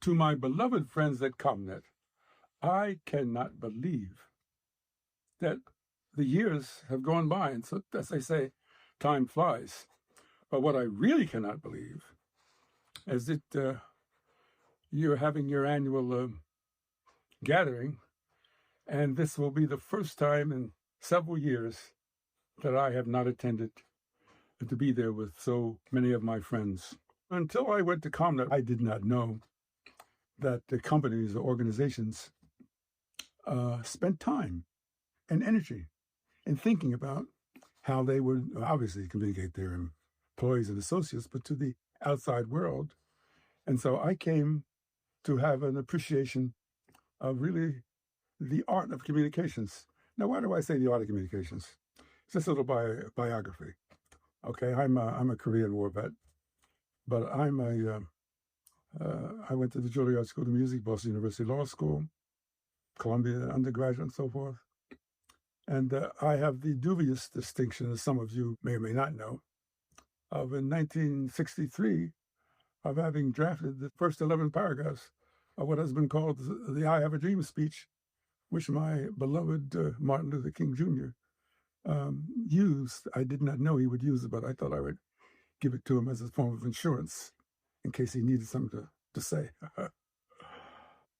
To my beloved friends at ComNet, I cannot believe that the years have gone by, and so, as they say, time flies. But what I really cannot believe is that you're having your annual gathering, and this will be the first time in several years that I have not attended to be there with so many of my friends. Until I went to ComNet, I did not know that the companies or organizations spent time and energy in thinking about how they would obviously communicate their employees and associates, but to the outside world. And so I came to have an appreciation of really the art of communications. Now, why do I say the art of communications? It's just a little biography. Okay, I'm a Korean War vet, but I went to the Juilliard School of Music, Boston University Law School, Columbia undergraduate, and so forth. And I have the dubious distinction, as some of you may or may not know, of in 1963, of having drafted the first 11 paragraphs of what has been called the I Have a Dream speech, which my beloved Martin Luther King Jr. Used. I did not know he would use it, but I thought I would give it to him as a form of insurance in case he needed something to say.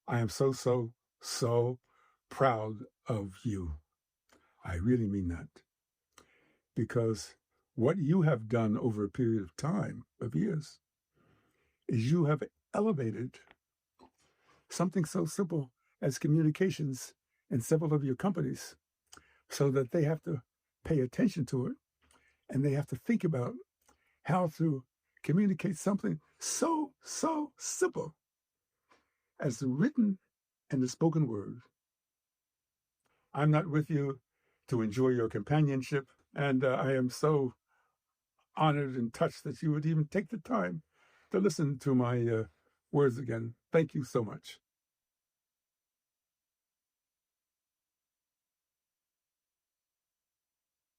I am so proud of you. I really mean that. Because what you have done over a period of time, of years, is you have elevated something so simple as communications in several of your companies so that they have to pay attention to it and they have to think about how to communicate something so simple as the written and the spoken word. I'm not with you to enjoy your companionship, and I am so honored and touched that you would even take the time to listen to my words again. Thank you so much.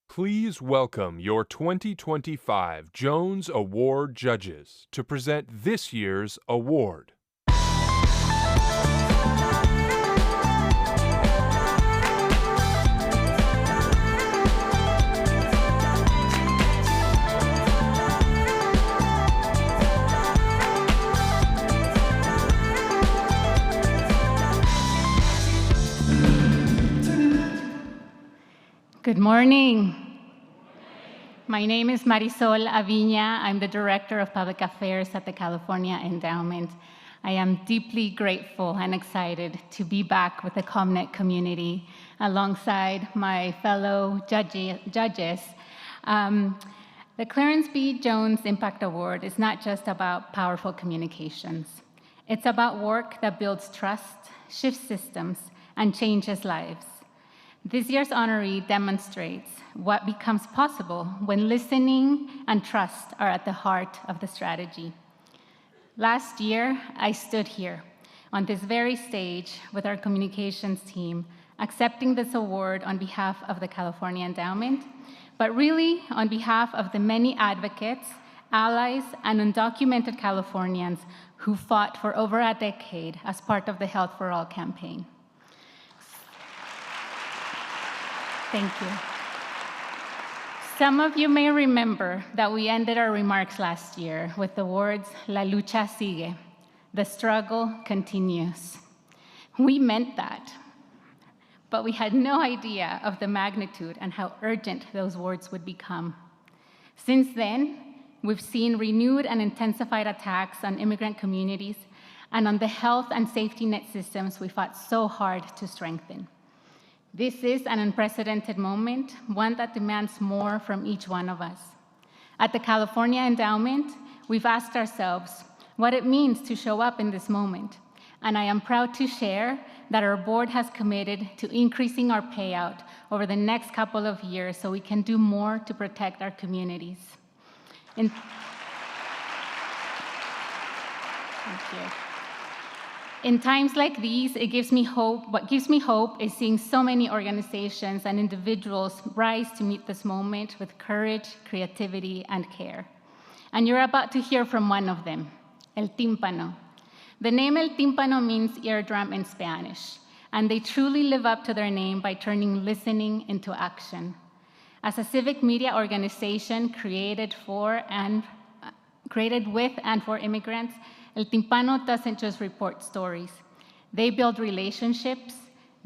Please welcome your 2025 Jones Award judges to present this year's award. Good morning. My name is Marisol Aviña. I'm the Director of Public Affairs at the California Endowment. I am deeply grateful and excited to be back with the ComNet community alongside my fellow judges. The Clarence B. Jones Impact Award is not just about powerful communications. It's about work that builds trust, shifts systems, and changes lives. This year's honoree demonstrates what becomes possible when listening and trust are at the heart of the strategy. Last year, I stood here on this very stage with our communications team, accepting this award on behalf of the California Endowment, but really on behalf of the many advocates, allies, and undocumented Californians who fought for over a decade as part of the Health for All campaign. Thank you. Some of you may remember that we ended our remarks last year with the words, "La lucha sigue," the struggle continues. We meant that, but we had no idea of the magnitude and how urgent those words would become. Since then, we've seen renewed and intensified attacks on immigrant communities and on the health and safety net systems we fought so hard to strengthen. This is an unprecedented moment, one that demands more from each one of us. At the California Endowment, we've asked ourselves what it means to show up in this moment, and I am proud to share that our board has committed to increasing our payout over the next couple of years so we can do more to protect our communities. Thank you. In times like these, it gives me hope. What gives me hope is seeing so many organizations and individuals rise to meet this moment with courage, creativity, and care. And you're about to hear from one of them, El Tímpano. The name El Tímpano means eardrum in Spanish, and they truly live up to their name by turning listening into action. As a civic media organization created with and for immigrants, El Tímpano doesn't just report stories. They build relationships,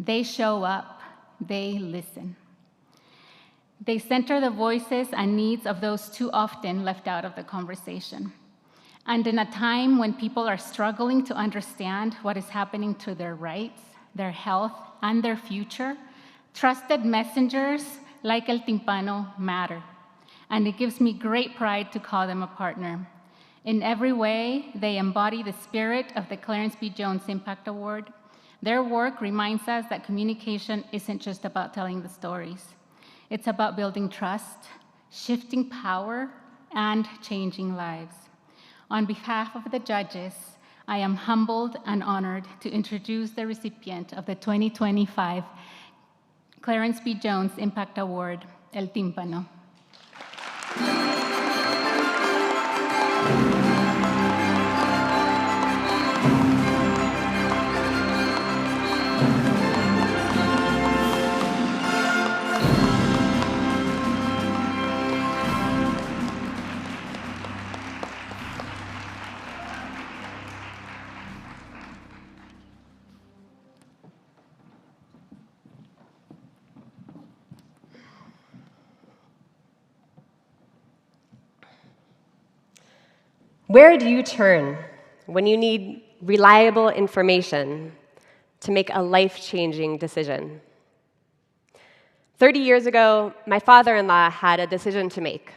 they show up, they listen. They center the voices and needs of those too often left out of the conversation. And in a time when people are struggling to understand what is happening to their rights, their health, and their future, trusted messengers like El Tímpano matter. And it gives me great pride to call them a partner. In every way, they embody the spirit of the Clarence B. Jones Impact Award. Their work reminds us that communication isn't just about telling the stories. It's about building trust, shifting power, and changing lives. On behalf of the judges, I am humbled and honored to introduce the recipient of the 2025 Clarence B. Jones Impact Award, El Tímpano. Where do you turn when you need reliable information to make a life-changing decision? 30 years ago, my father-in-law had a decision to make.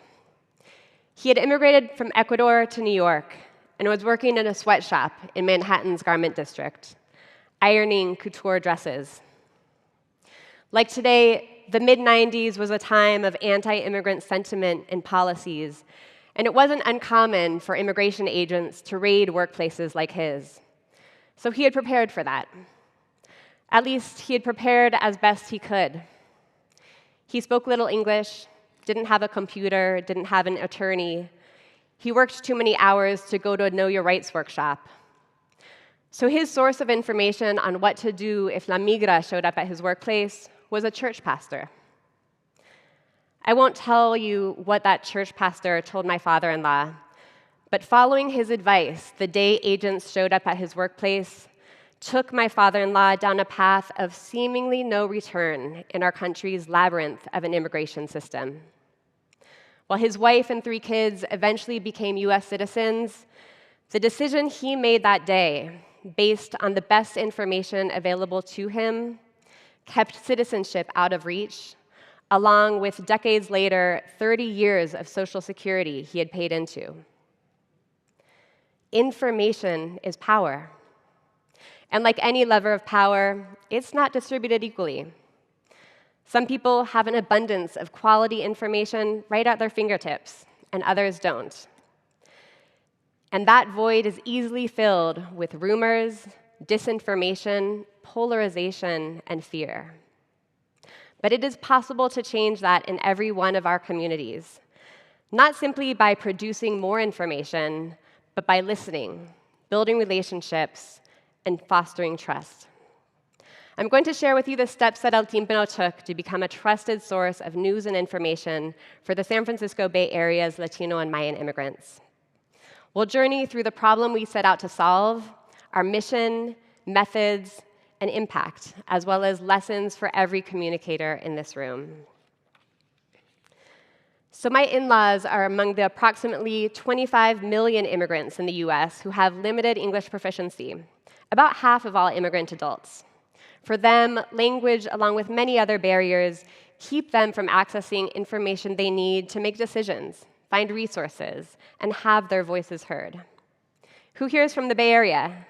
He had immigrated from Ecuador to New York and was working in a sweatshop in Manhattan's garment district, ironing couture dresses. Like today, the mid-90s was a time of anti-immigrant sentiment and policies, and it wasn't uncommon for immigration agents to raid workplaces like his. So he had prepared for that. At least he had prepared as best he could. He spoke little English, didn't have a computer, didn't have an attorney. He worked too many hours to go to a Know Your Rights workshop. So his source of information on what to do if La Migra showed up at his workplace was a church pastor. I won't tell you what that church pastor told my father-in-law, but following his advice, the day agents showed up at his workplace took my father-in-law down a path of seemingly no return in our country's labyrinth of an immigration system. While his wife and 3 kids eventually became US citizens, the decision he made that day, based on the best information available to him, kept citizenship out of reach, along with decades later, 30 years of Social Security he had paid into. Information is power. And like any lever of power, it's not distributed equally. Some people have an abundance of quality information right at their fingertips, and others don't. And that void is easily filled with rumors, disinformation, polarization, and fear. But it is possible to change that in every one of our communities, not simply by producing more information, but by listening, building relationships, and fostering trust. I'm going to share with you the steps that El Tímpano took to become a trusted source of news and information for the San Francisco Bay Area's Latino and Mayan immigrants. We'll journey through the problem we set out to solve, our mission, methods, and impact, as well as lessons for every communicator in this room. So my in-laws are among the approximately 25 million immigrants in the US who have limited English proficiency, about half of all immigrant adults. For them, language, along with many other barriers, keep them from accessing information they need to make decisions, find resources, and have their voices heard. Who here is from the Bay Area?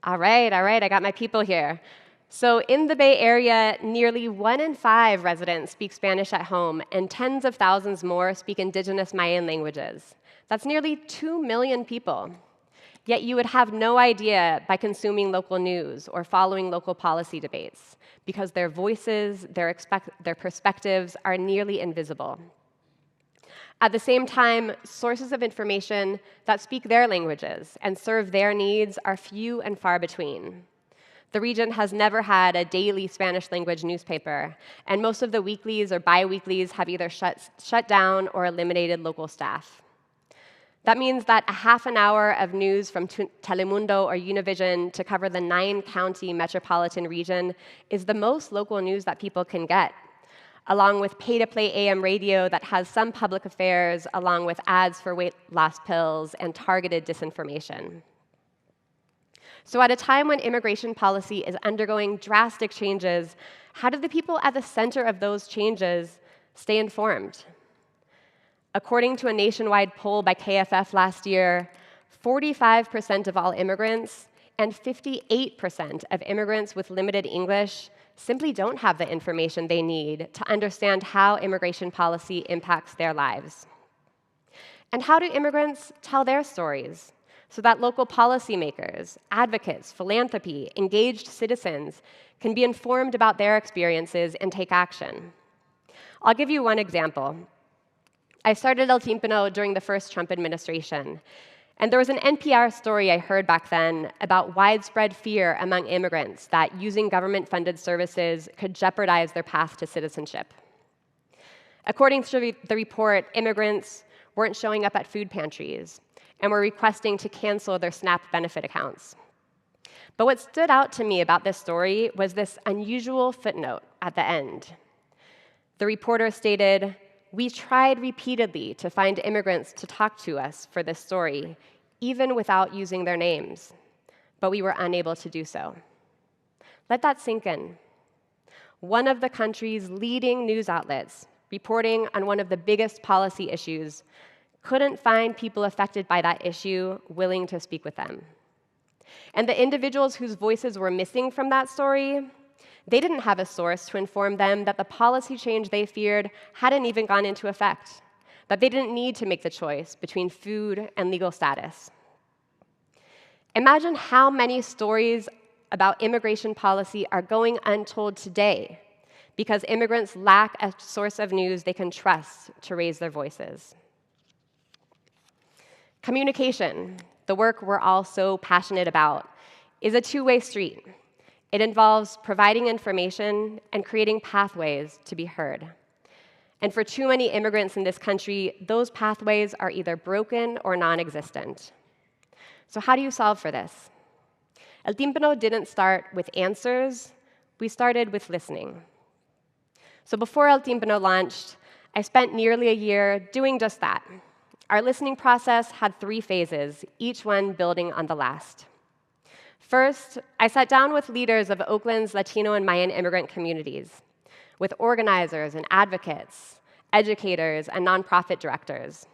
All right, I got my people here. So in the Bay Area, nearly 1 in 5 residents speak Spanish at home, and tens of thousands more speak indigenous Mayan languages. That's nearly 2 million people. Yet you would have no idea by consuming local news or following local policy debates, because their voices, their perspectives are nearly invisible. At the same time, sources of information that speak their languages and serve their needs are few and far between. The region has never had a daily Spanish language newspaper, and most of the weeklies or bi-weeklies have either shut down or eliminated local staff. That means that a half an hour of news from Telemundo or Univision to cover the 9-county metropolitan region is the most local news that people can get, along with pay-to-play AM radio that has some public affairs, along with ads for weight loss pills and targeted disinformation. So at a time when immigration policy is undergoing drastic changes, how do the people at the center of those changes stay informed? According to a nationwide poll by KFF last year, 45% of all immigrants and 58% of immigrants with limited English simply don't have the information they need to understand how immigration policy impacts their lives. And how do immigrants tell their stories so that local policymakers, advocates, philanthropy, engaged citizens can be informed about their experiences and take action? I'll give you one example. I started El Tímpano during the first Trump administration, and there was an NPR story I heard back then about widespread fear among immigrants that using government-funded services could jeopardize their path to citizenship. According to the report, immigrants weren't showing up at food pantries and were requesting to cancel their SNAP benefit accounts. But what stood out to me about this story was this unusual footnote at the end. The reporter stated, "We tried repeatedly to find immigrants to talk to us for this story, even without using their names, but we were unable to do so." Let that sink in. One of the country's leading news outlets, reporting on one of the biggest policy issues, couldn't find people affected by that issue willing to speak with them. And the individuals whose voices were missing from that story, they didn't have a source to inform them that the policy change they feared hadn't even gone into effect, that they didn't need to make the choice between food and legal status. Imagine how many stories about immigration policy are going untold today because immigrants lack a source of news they can trust to raise their voices. Communication, the work we're all so passionate about, is a two-way street. It involves providing information and creating pathways to be heard. And for too many immigrants in this country, those pathways are either broken or non-existent. So how do you solve for this? El Tímpano didn't start with answers. We started with listening. So before El Tímpano launched, I spent nearly a year doing just that. Our listening process had 3 phases, each one building on the last. First, I sat down with leaders of Oakland's Latino and Mayan immigrant communities, with organizers and advocates, educators, and nonprofit directors.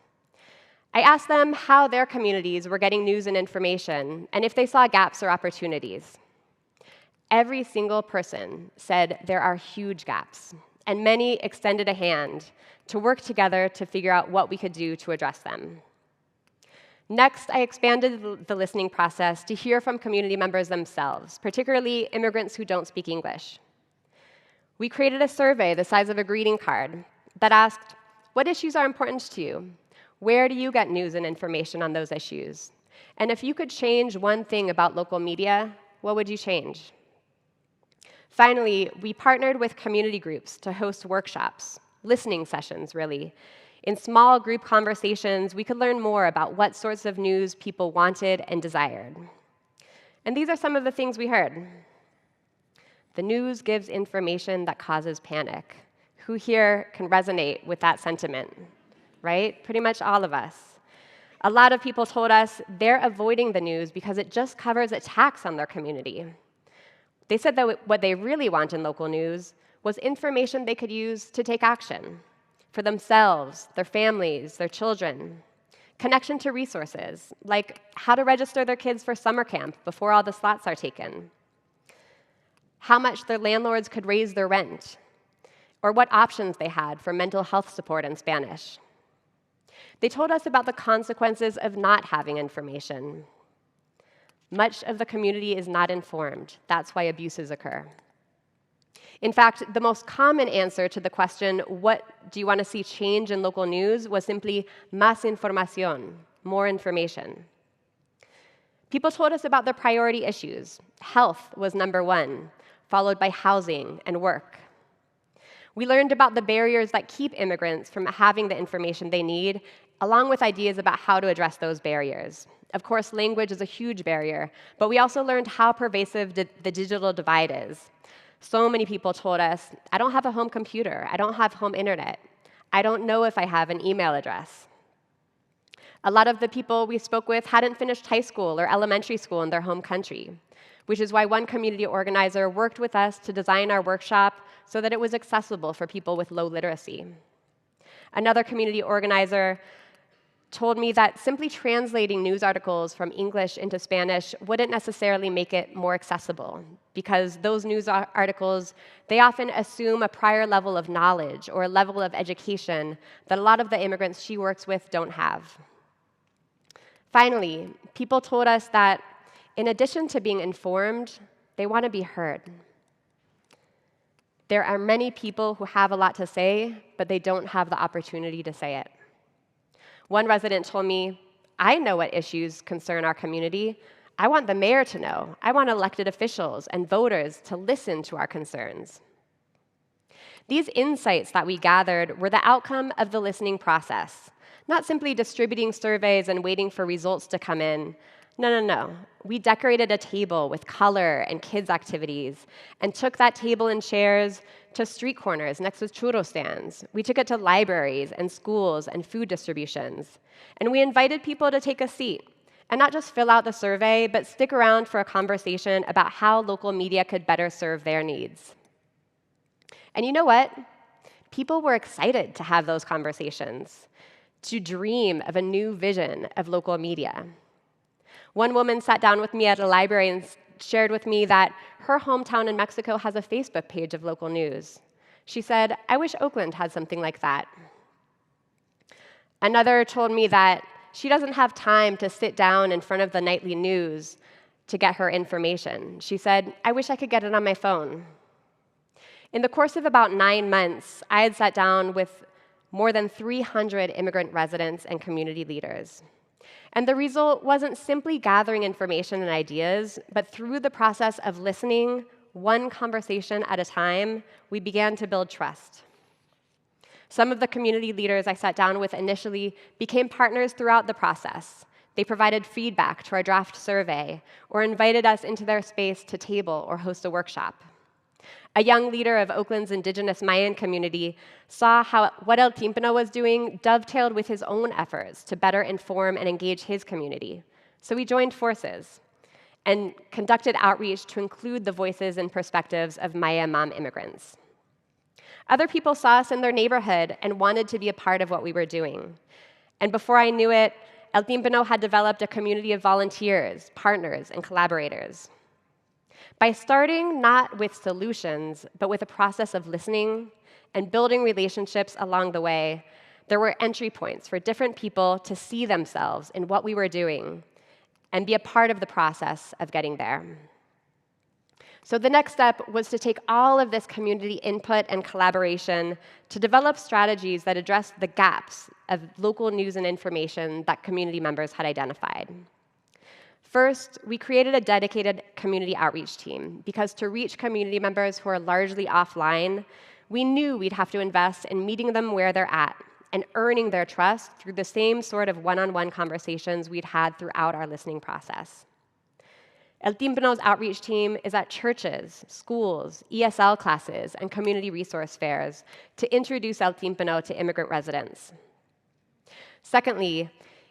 I asked them how their communities were getting news and information, and if they saw gaps or opportunities. Every single person said there are huge gaps, and many extended a hand to work together to figure out what we could do to address them. Next, I expanded the listening process to hear from community members themselves, particularly immigrants who don't speak English. We created a survey the size of a greeting card that asked, what issues are important to you? Where do you get news and information on those issues? And if you could change one thing about local media, what would you change? Finally, we partnered with community groups to host workshops, listening sessions, really. In small group conversations, we could learn more about what sorts of news people wanted and desired. And these are some of the things we heard. The news gives information that causes panic. Who here can resonate with that sentiment, right? Pretty much all of us. A lot of people told us they're avoiding the news because it just covers attacks on their community. They said that what they really want in local news was information they could use to take action for themselves, their families, their children. Connection to resources, like how to register their kids for summer camp before all the slots are taken. How much their landlords could raise their rent, or what options they had for mental health support in Spanish. They told us about the consequences of not having information. Much of the community is not informed. That's why abuses occur. In fact, the most common answer to the question, what do you want to see change in local news, was simply más información, more information. People told us about their priority issues. Health was number one, followed by housing and work. We learned about the barriers that keep immigrants from having the information they need, along with ideas about how to address those barriers. Of course, language is a huge barrier, but we also learned how pervasive the digital divide is. So many people told us, I don't have a home computer, I don't have home internet, I don't know if I have an email address. A lot of the people we spoke with hadn't finished high school or elementary school in their home country, which is why one community organizer worked with us to design our workshop so that it was accessible for people with low literacy. Another community organizer told me that simply translating news articles from English into Spanish wouldn't necessarily make it more accessible, because those news articles, they often assume a prior level of knowledge or a level of education that a lot of the immigrants she works with don't have. Finally, people told us that in addition to being informed, they want to be heard. There are many people who have a lot to say, but they don't have the opportunity to say it. One resident told me, I know what issues concern our community. I want the mayor to know. I want elected officials and voters to listen to our concerns. These insights that we gathered were the outcome of the listening process, not simply distributing surveys and waiting for results to come in. No. We decorated a table with color and kids' activities and took that table and chairs to street corners next to churro stands. We took it to libraries and schools and food distributions. And we invited people to take a seat and not just fill out the survey, but stick around for a conversation about how local media could better serve their needs. And you know what? People were excited to have those conversations, to dream of a new vision of local media. One woman sat down with me at a library and shared with me that her hometown in Mexico has a Facebook page of local news. She said, I wish Oakland had something like that. Another told me that she doesn't have time to sit down in front of the nightly news to get her information. She said, I wish I could get it on my phone. In the course of about 9 months, I had sat down with more than 300 immigrant residents and community leaders. And the result wasn't simply gathering information and ideas, but through the process of listening, one conversation at a time, we began to build trust. Some of the community leaders I sat down with initially became partners throughout the process. They provided feedback to our draft survey or invited us into their space to table or host a workshop. A young leader of Oakland's indigenous Mayan community saw how what El Tímpano was doing dovetailed with his own efforts to better inform and engage his community. So we joined forces and conducted outreach to include the voices and perspectives of Maya mom immigrants. Other people saw us in their neighborhood and wanted to be a part of what we were doing. And before I knew it, El Tímpano had developed a community of volunteers, partners, and collaborators. By starting not with solutions, but with a process of listening and building relationships along the way, there were entry points for different people to see themselves in what we were doing and be a part of the process of getting there. So the next step was to take all of this community input and collaboration to develop strategies that addressed the gaps of local news and information that community members had identified. First, we created a dedicated community outreach team because to reach community members who are largely offline, we knew we'd have to invest in meeting them where they're at and earning their trust through the same sort of one-on-one conversations we'd had throughout our listening process. El Tímpano's outreach team is at churches, schools, ESL classes, and community resource fairs to introduce El Tímpano to immigrant residents. Secondly,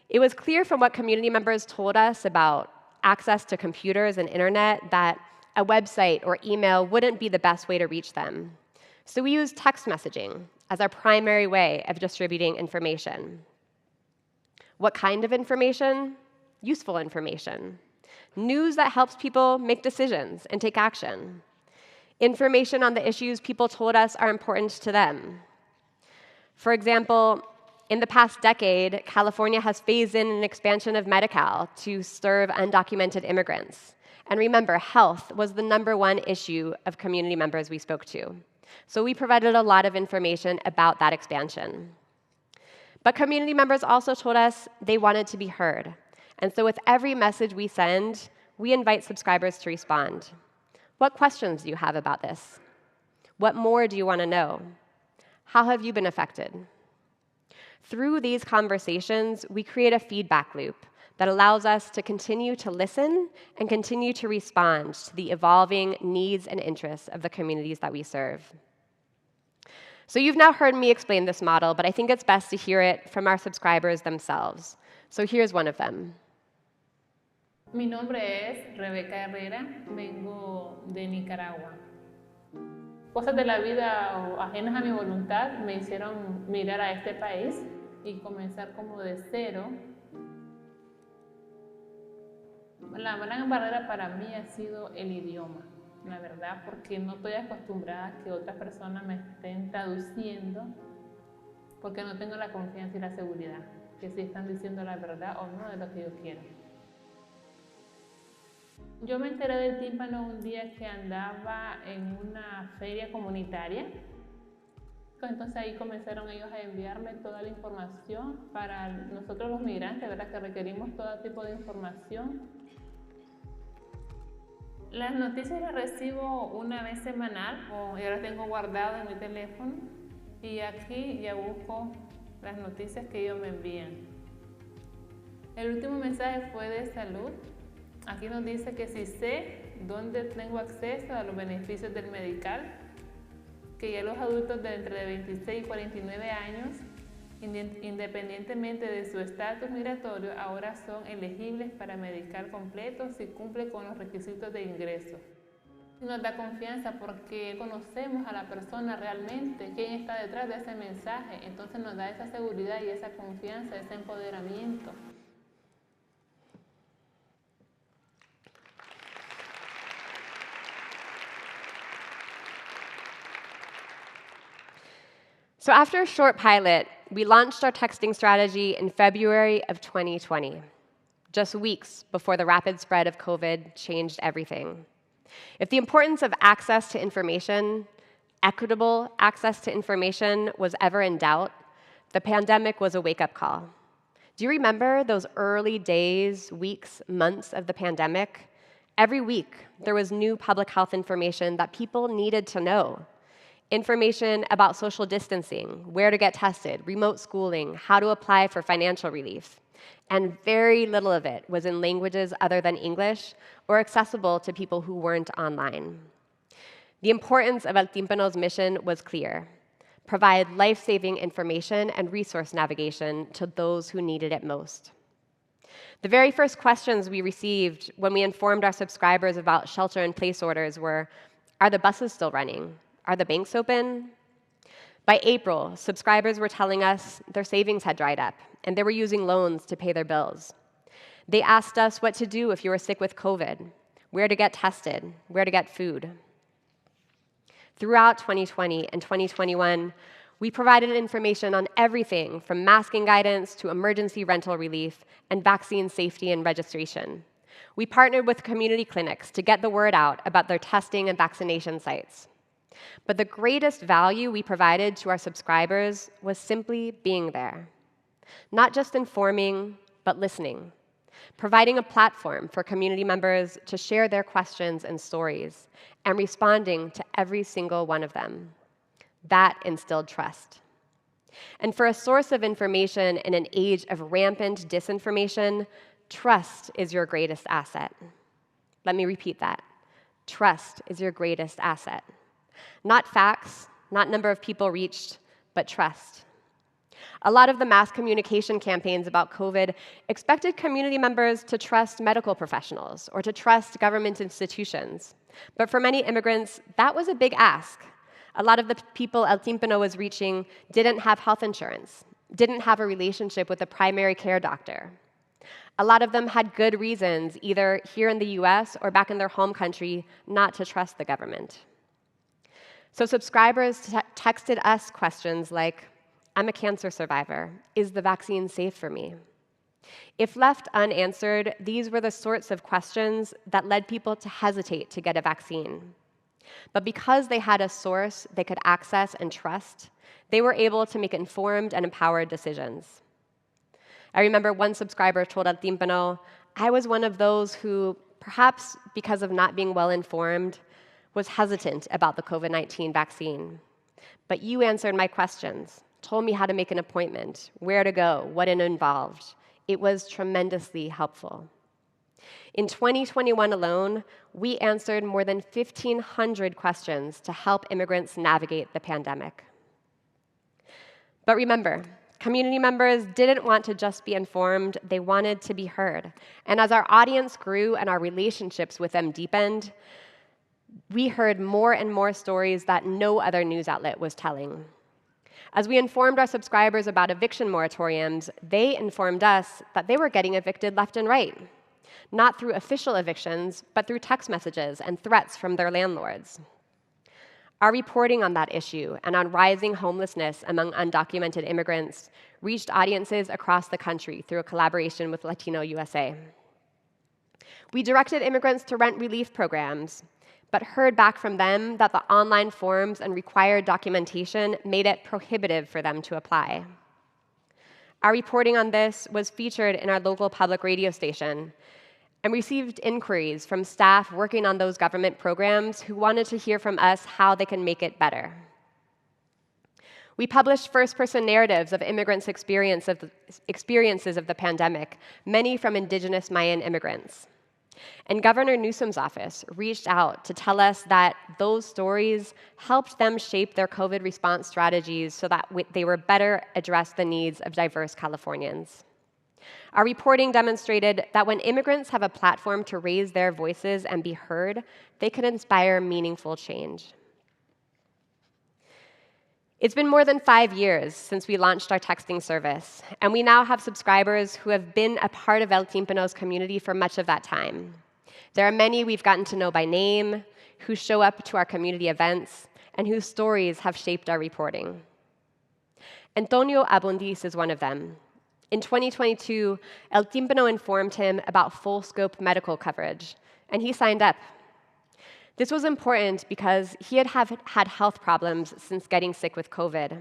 it was clear from what community members told us about access to computers and internet that a website or email wouldn't be the best way to reach them. So we used text messaging as our primary way of distributing information. What kind of information? Useful information. News that helps people make decisions and take action. Information on the issues people told us are important to them. For example, in the past decade, California has phased in an expansion of Medi-Cal to serve undocumented immigrants. And remember, health was the #1 issue of community members we spoke to. So we provided a lot of information about that expansion. But community members also told us they wanted to be heard. And so with every message we send, we invite subscribers to respond. What questions do you have about this? What more do you want to know? How have you been affected? Through these conversations, we create a feedback loop that allows us to continue to listen and continue to respond to the evolving needs and interests of the communities that we serve. So you've now heard me explain this model, but I think it's best to hear it from our subscribers themselves. So here's one of them. Mi nombre es Rebeca Herrera, vengo de Nicaragua. Cosas de la vida o ajenas a mi voluntad me hicieron mirar a este país y comenzar como de cero. La gran barrera para mí ha sido el idioma, la verdad, porque no estoy acostumbrada a que otras personas me estén traduciendo, porque no tengo la confianza y la seguridad que si están diciendo la verdad o no de lo que yo quiero. Yo me enteré del tímpano un día que andaba en una feria comunitaria. Entonces ahí comenzaron ellos a enviarme toda la información para nosotros los migrantes, ¿verdad? Que requerimos todo tipo de información. Las noticias las recibo una vez semanal, y ahora tengo guardado en mi teléfono, y aquí ya busco las noticias que ellos me envían. El último mensaje fue de salud. Aquí nos dice que si sé dónde tengo acceso a los beneficios del medical, que ya los adultos de entre 26 y 49 años, independientemente de su estatus migratorio, ahora son elegibles para medical completo si cumple con los requisitos de ingreso. Nos da confianza porque conocemos a la persona realmente, quién está detrás de ese mensaje, entonces nos da esa seguridad y esa confianza, ese empoderamiento. So after a short pilot, we launched our texting strategy in February of 2020, just weeks before the rapid spread of COVID changed everything. If the importance of access to information, equitable access to information, was ever in doubt, the pandemic was a wake-up call. Do you remember those early days, weeks, months of the pandemic? Every week, there was new public health information that people needed to know. Information about social distancing, where to get tested, remote schooling, how to apply for financial relief. And very little of it was in languages other than English or accessible to people who weren't online. The importance of El Tímpano's mission was clear: provide life-saving information and resource navigation to those who needed it most. The very first questions we received when we informed our subscribers about shelter-in-place orders were, are the buses still running? Are the banks open? By April, subscribers were telling us their savings had dried up and they were using loans to pay their bills. They asked us what to do if you were sick with COVID, where to get tested, where to get food. Throughout 2020 and 2021, we provided information on everything from masking guidance to emergency rental relief and vaccine safety and registration. We partnered with community clinics to get the word out about their testing and vaccination sites. But the greatest value we provided to our subscribers was simply being there. Not just informing, but listening. Providing a platform for community members to share their questions and stories, and responding to every single one of them. That instilled trust. And for a source of information in an age of rampant disinformation, trust is your greatest asset. Let me repeat that. Trust is your greatest asset. Not facts, not number of people reached, but trust. A lot of the mass communication campaigns about COVID expected community members to trust medical professionals or to trust government institutions. But for many immigrants, that was a big ask. A lot of the people El Tímpano was reaching didn't have health insurance, didn't have a relationship with a primary care doctor. A lot of them had good reasons, either here in the US or back in their home country, not to trust the government. So subscribers texted us questions like, I'm a cancer survivor. Is the vaccine safe for me? If left unanswered, these were the sorts of questions that led people to hesitate to get a vaccine. But because they had a source they could access and trust, they were able to make informed and empowered decisions. I remember one subscriber told El Tímpano, "I was one of those who, perhaps because of not being well informed, was hesitant about the COVID-19 vaccine. But you answered my questions, told me how to make an appointment, where to go, what it involved. It was tremendously helpful." In 2021 alone, we answered more than 1,500 questions to help immigrants navigate the pandemic. But remember, community members didn't want to just be informed, they wanted to be heard. And as our audience grew and our relationships with them deepened, we heard more and more stories that no other news outlet was telling. As we informed our subscribers about eviction moratoriums, they informed us that they were getting evicted left and right, not through official evictions, but through text messages and threats from their landlords. Our reporting on that issue and on rising homelessness among undocumented immigrants reached audiences across the country through a collaboration with Latino USA. We directed immigrants to rent relief programs, but heard back from them that the online forms and required documentation made it prohibitive for them to apply. Our reporting on this was featured in our local public radio station and received inquiries from staff working on those government programs who wanted to hear from us how they can make it better. We published first-person narratives of immigrants' experiences of the pandemic, many from indigenous Mayan immigrants. And Governor Newsom's office reached out to tell us that those stories helped them shape their COVID response strategies so that they were better address the needs of diverse Californians. Our reporting demonstrated that when immigrants have a platform to raise their voices and be heard, they can inspire meaningful change. It's been more than 5 years since we launched our texting service, and we now have subscribers who have been a part of El Tímpano's community for much of that time. There are many we've gotten to know by name, who show up to our community events, and whose stories have shaped our reporting. Antonio Abundis is one of them. In 2022, El Tímpano informed him about full-scope medical coverage, and he signed up. This was important because he had health problems since getting sick with COVID.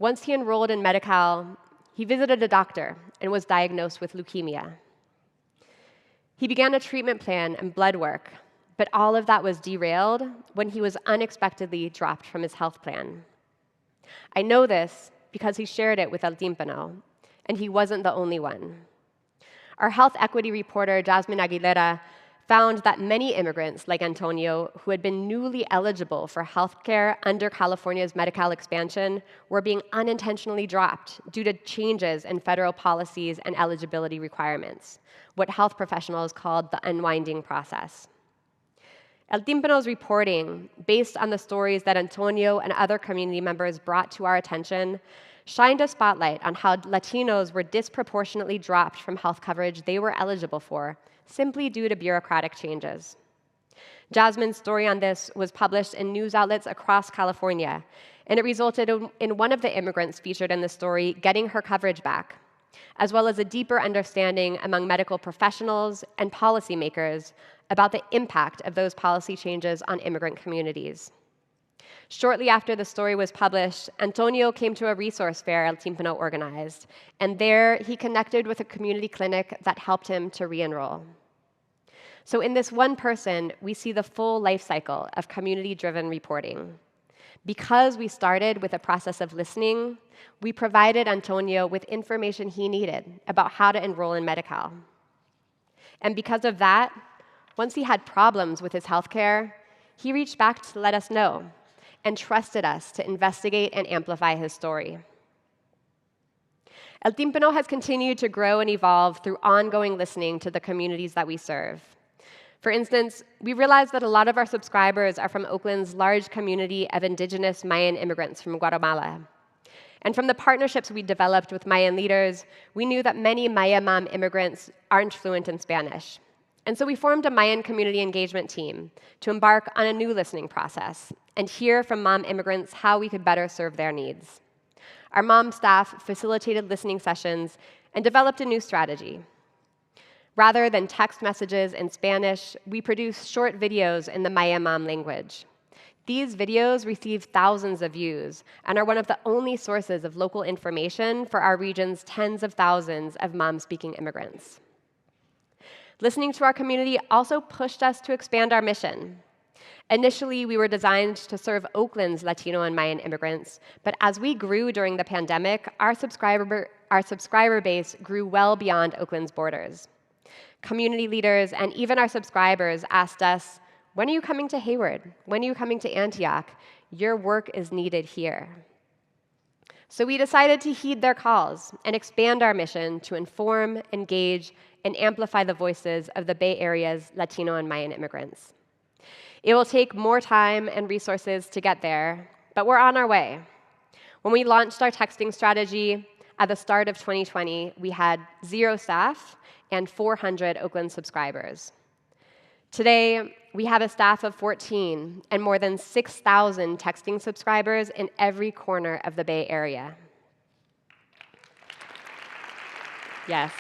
Once he enrolled in Medi-Cal, he visited a doctor and was diagnosed with leukemia. He began a treatment plan and blood work, but all of that was derailed when he was unexpectedly dropped from his health plan. I know this because he shared it with El Tímpano, and he wasn't the only one. Our health equity reporter, Jasmine Aguilera, found that many immigrants like Antonio, who had been newly eligible for health care under California's Medi-Cal expansion, were being unintentionally dropped due to changes in federal policies and eligibility requirements, what health professionals called the unwinding process. El Tímpano's reporting, based on the stories that Antonio and other community members brought to our attention, shined a spotlight on how Latinos were disproportionately dropped from health coverage they were eligible for, simply due to bureaucratic changes. Jasmine's story on this was published in news outlets across California, and it resulted in one of the immigrants featured in the story getting her coverage back, as well as a deeper understanding among medical professionals and policymakers about the impact of those policy changes on immigrant communities. Shortly after the story was published, Antonio came to a resource fair El Tímpano organized, and there he connected with a community clinic that helped him to re-enroll. So in this one person, we see the full life cycle of community-driven reporting. Because we started with a process of listening, we provided Antonio with information he needed about how to enroll in Medi-Cal. And because of that, once he had problems with his healthcare, he reached back to let us know and trusted us to investigate and amplify his story. El Tímpano has continued to grow and evolve through ongoing listening to the communities that we serve. For instance, we realized that a lot of our subscribers are from Oakland's large community of indigenous Mayan immigrants from Guatemala. And from the partnerships we developed with Mayan leaders, we knew that many Maya Mom immigrants aren't fluent in Spanish. And so we formed a Mayan community engagement team to embark on a new listening process and hear from Mom immigrants how we could better serve their needs. our mom staff facilitated listening sessions and developed a new strategy. Rather than text messages in Spanish, we produced short videos in the Maya Mom language. These videos receive thousands of views and are one of the only sources of local information for our region's tens of thousands of mom-speaking immigrants. Listening to our community also pushed us to expand our mission. Initially, we were designed to serve Oakland's Latino and Mayan immigrants, but as we grew during the pandemic, our subscriber base grew well beyond Oakland's borders. Community leaders and even our subscribers asked us, "When are you coming to Hayward? When are you coming to Antioch? Your work is needed here." So we decided to heed their calls and expand our mission to inform, engage, and amplify the voices of the Bay Area's Latino and Mayan immigrants. It will take more time and resources to get there, but we're on our way. When we launched our texting strategy at the start of 2020, we had 0 staff and 400 Oakland subscribers. Today, we have a staff of 14 and more than 6,000 texting subscribers in every corner of the Bay Area. Yes.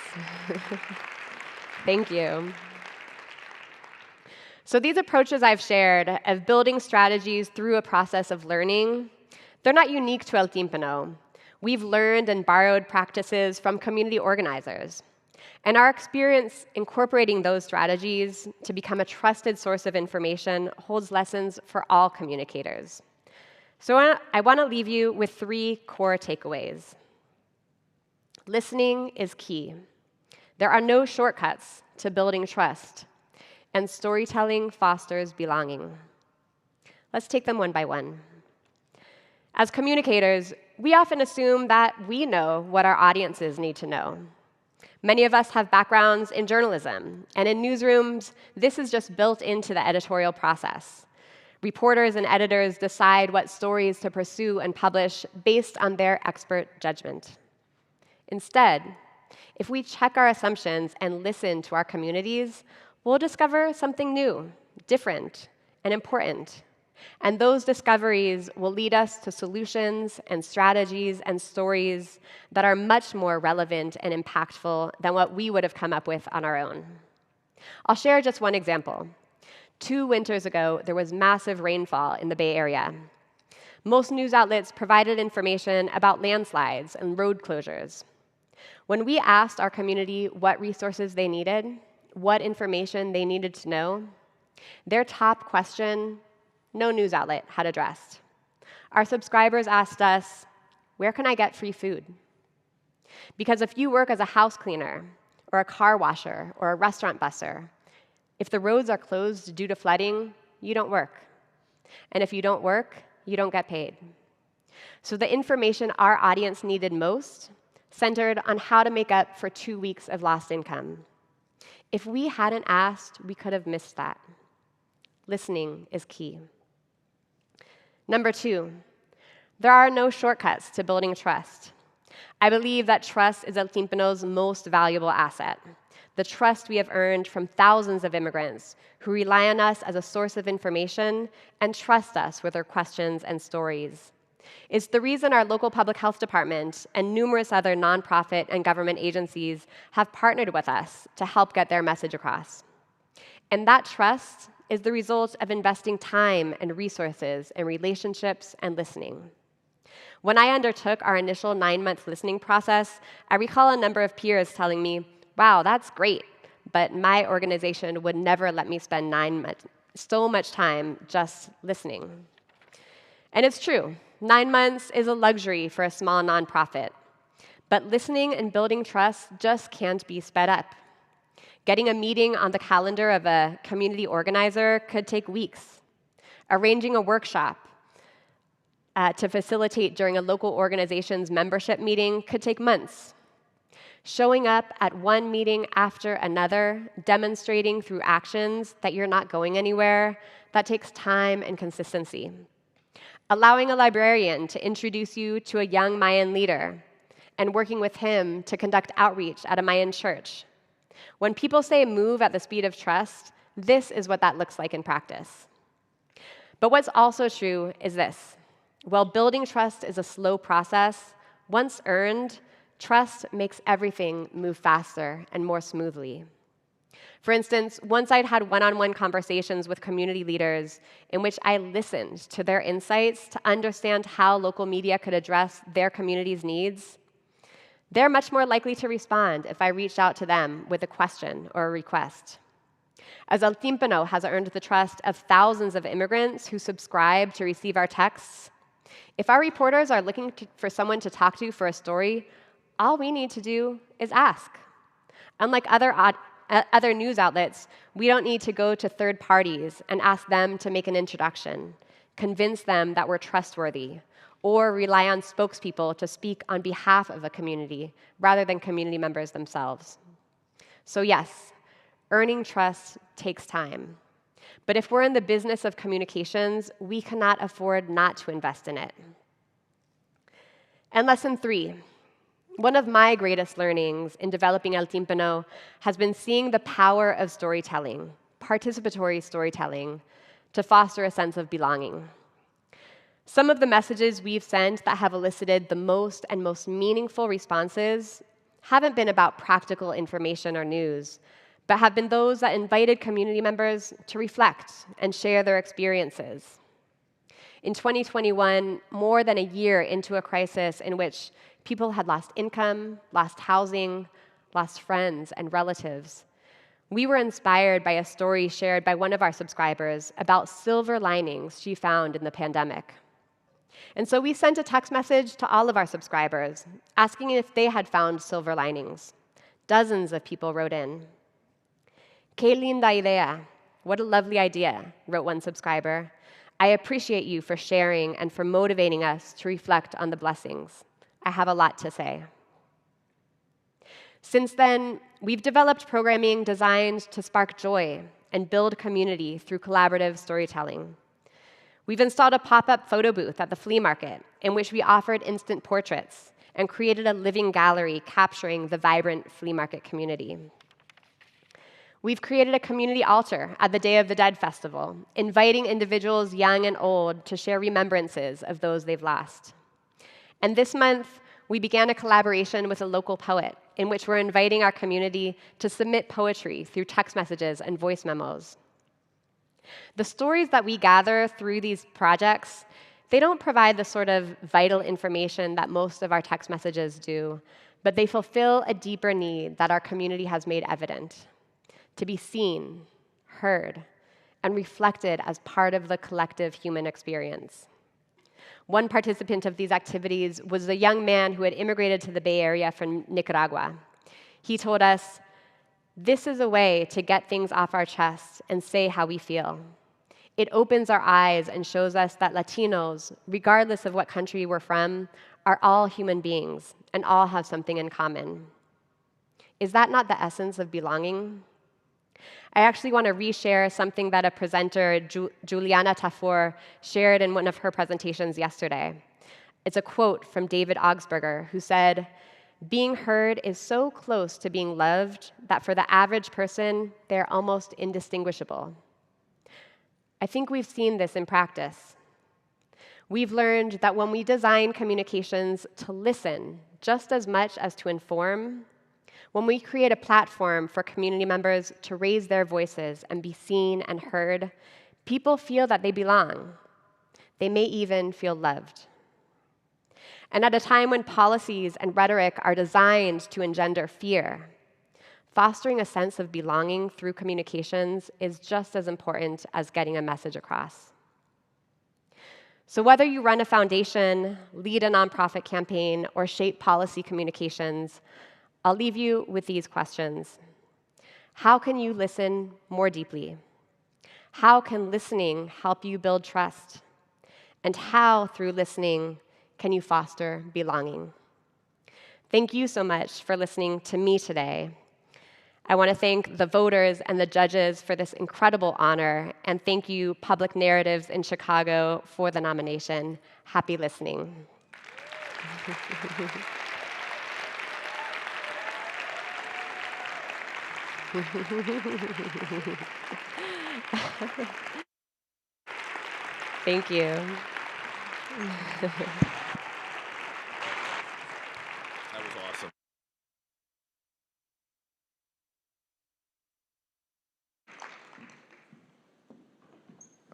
Thank you. So these approaches I've shared of building strategies through a process of learning, they're not unique to El Tímpano. We've learned and borrowed practices from community organizers. And our experience incorporating those strategies to become a trusted source of information holds lessons for all communicators. So I want to leave you with 3 core takeaways. Listening is key. There are no shortcuts to building trust, and storytelling fosters belonging. Let's take them one by one. As communicators, we often assume that we know what our audiences need to know. Many of us have backgrounds in journalism, and in newsrooms, this is just built into the editorial process. Reporters and editors decide what stories to pursue and publish based on their expert judgment. Instead, if we check our assumptions and listen to our communities, we'll discover something new, different, and important. And those discoveries will lead us to solutions and strategies and stories that are much more relevant and impactful than what we would have come up with on our own. I'll share just one example. 2 winters ago, there was massive rainfall in the Bay Area. Most news outlets provided information about landslides and road closures. When we asked our community what resources they needed, what information they needed to know, their top question, no news outlet had addressed. Our subscribers asked us, "Where can I get free food?" Because if you work as a house cleaner, or a car washer, or a restaurant busser, if the roads are closed due to flooding, you don't work. And if you don't work, you don't get paid. So the information our audience needed most centered on how to make up for 2 weeks of lost income. If we hadn't asked, we could have missed that. Listening is key. Number 2, there are no shortcuts to building trust. I believe that trust is El Tímpano's most valuable asset, the trust we have earned from thousands of immigrants who rely on us as a source of information and trust us with their questions and stories. It's the reason our local public health department and numerous other nonprofit and government agencies have partnered with us to help get their message across. And that trust is the result of investing time and resources in relationships and listening. When I undertook our initial 9-month listening process, I recall a number of peers telling me, "Wow, that's great, but my organization would never let me spend so much time just listening." And it's true. 9 months is a luxury for a small nonprofit. But listening and building trust just can't be sped up. Getting a meeting on the calendar of a community organizer could take weeks. Arranging a workshop to facilitate during a local organization's membership meeting could take months. Showing up at one meeting after another, demonstrating through actions that you're not going anywhere, that takes time and consistency. Allowing a librarian to introduce you to a young Mayan leader and working with him to conduct outreach at a Mayan church. When people say move at the speed of trust, this is what that looks like in practice. But what's also true is this. While building trust is a slow process, once earned, trust makes everything move faster and more smoothly. For instance, once I'd had one-on-one conversations with community leaders in which I listened to their insights to understand how local media could address their community's needs, they're much more likely to respond if I reached out to them with a question or a request. As El Tímpano has earned the trust of thousands of immigrants who subscribe to receive our texts, if our reporters are looking for someone to talk to for a story, all we need to do is ask. Unlike other news outlets, we don't need to go to third parties and ask them to make an introduction, convince them that we're trustworthy, or rely on spokespeople to speak on behalf of a community rather than community members themselves. So yes, earning trust takes time. But if we're in the business of communications, we cannot afford not to invest in it. And lesson 3. One of my greatest learnings in developing El Tímpano has been seeing the power of storytelling, participatory storytelling, to foster a sense of belonging. Some of the messages we've sent that have elicited the most and most meaningful responses haven't been about practical information or news, but have been those that invited community members to reflect and share their experiences. In 2021, more than a year into a crisis in which people had lost income, lost housing, lost friends and relatives, we were inspired by a story shared by one of our subscribers about silver linings she found in the pandemic. And so we sent a text message to all of our subscribers, asking if they had found silver linings. Dozens of people wrote in. "Qué linda idea. What a lovely idea," wrote one subscriber. "I appreciate you for sharing and for motivating us to reflect on the blessings. I have a lot to say." Since then, we've developed programming designed to spark joy and build community through collaborative storytelling. We've installed a pop-up photo booth at the flea market in which we offered instant portraits and created a living gallery capturing the vibrant flea market community. We've created a community altar at the Day of the Dead festival, inviting individuals young and old to share remembrances of those they've lost. And this month, we began a collaboration with a local poet in which we're inviting our community to submit poetry through text messages and voice memos. The stories that we gather through these projects, they don't provide the sort of vital information that most of our text messages do, but they fulfill a deeper need that our community has made evident: to be seen, heard, and reflected as part of the collective human experience. One participant of these activities was a young man who had immigrated to the Bay Area from Nicaragua. He told us, "This is a way to get things off our chests and say how we feel. It opens our eyes and shows us that Latinos, regardless of what country we're from, are all human beings and all have something in common." Is that not the essence of belonging? I actually want to reshare something that a presenter, Juliana Tafur, shared in one of her presentations yesterday. It's a quote from David Augsburger, who said, "Being heard is so close to being loved that for the average person, they're almost indistinguishable." I think we've seen this in practice. We've learned that when we design communications to listen just as much as to inform, when we create a platform for community members to raise their voices and be seen and heard, people feel that they belong. They may even feel loved. And at a time when policies and rhetoric are designed to engender fear, fostering a sense of belonging through communications is just as important as getting a message across. So whether you run a foundation, lead a nonprofit campaign, or shape policy communications, I'll leave you with these questions. How can you listen more deeply? How can listening help you build trust? And how, through listening, can you foster belonging? Thank you so much for listening to me today. I want to thank the voters and the judges for this incredible honor, and thank you, Public Narratives in Chicago, for the nomination. Happy listening. Thank you.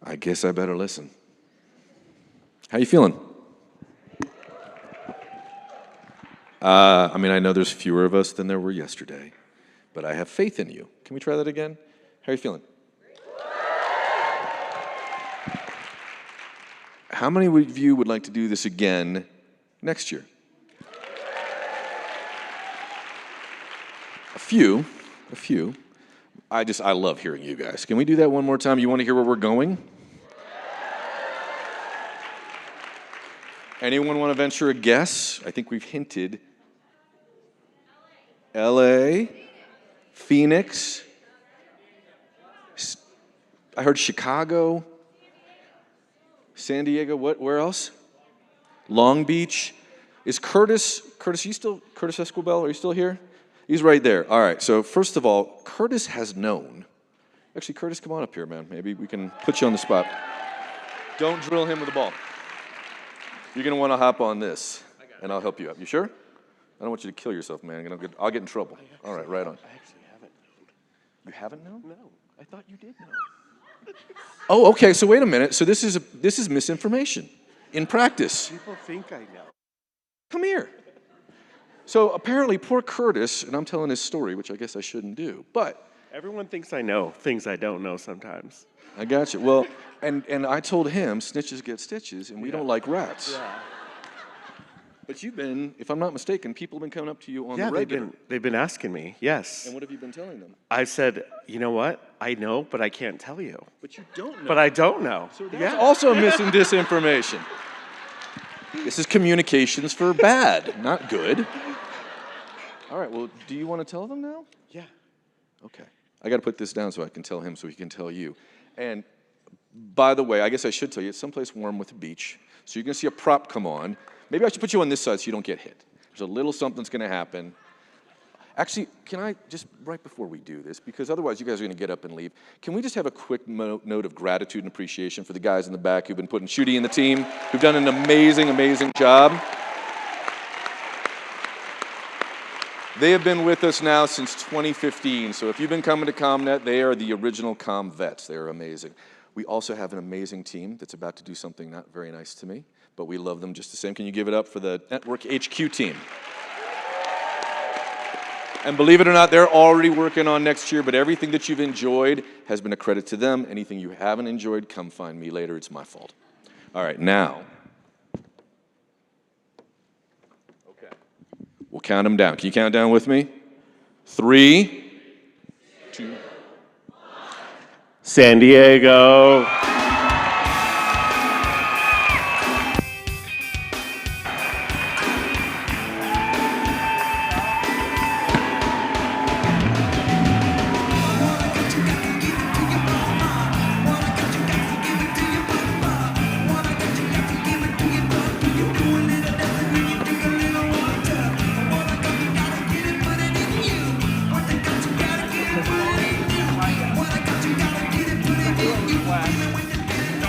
I guess I better listen. How you feeling? I know there's fewer of us than there were yesterday, but I have faith in you. Can we try that again? How are you feeling? How many of you would like to do this again next year? A few. I love hearing you guys. Can we do that one more time? You want to hear where we're going? Anyone want to venture a guess? I think we've hinted. LA, Phoenix, I heard Chicago, San Diego, where else? Long Beach. Is Curtis Escobar, are you still here? He's right there. All right, so first of all, Curtis has known. Actually, Curtis, come on up here, man. Maybe we can put you on the spot. Don't drill him with the ball. You're going to want to hop on this, and I'll help you up. You sure? I don't want you to kill yourself, man. I'll get in trouble. All right, right on. I actually haven't known. You haven't known? No, I thought you did know. Oh, okay, so wait a minute. So this is misinformation in practice. People think I know. Come here. So apparently poor Curtis, and I'm telling his story, which I guess I shouldn't do, but Everyone thinks I know things I don't know sometimes. I got you. Well, and I told him snitches get stitches, and we don't like rats. Yeah. But you've been, if I'm not mistaken, people have been coming up to you on the regular. they've been asking me, yes. And what have you been telling them? I said, you know what? I know, but I can't tell you. But you don't know. But I don't know. So that's also missing disinformation. This is communications for bad, not good. All right, well, do you want to tell them now? Yeah. Okay. I got to put this down so I can tell him so he can tell you. And by the way, I guess I should tell you, it's someplace warm with a beach. So you're going to see a prop come on. Maybe I should put you on this side so you don't get hit. There's a little something's going to happen. Actually, can I just, right before we do this, because otherwise you guys are going to get up and leave, can we just have a quick note of gratitude and appreciation for the guys in the back who've been putting Shooty in the team, who've done an amazing, amazing job. They have been with us now since 2015, so if you've been coming to ComNet, they are the original Com vets. They are amazing. We also have an amazing team that's about to do something not very nice to me, but we love them just the same. Can you give it up for the Network HQ team? And believe it or not, they're already working on next year, but everything that you've enjoyed has been a credit to them. Anything you haven't enjoyed, come find me later. It's my fault. All right, now. Okay. We'll count them down. Can you count down with me? 3, 2. San Diego.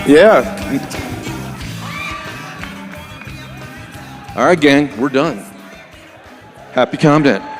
Yeah. All right, gang, we're done. Happy ComNet.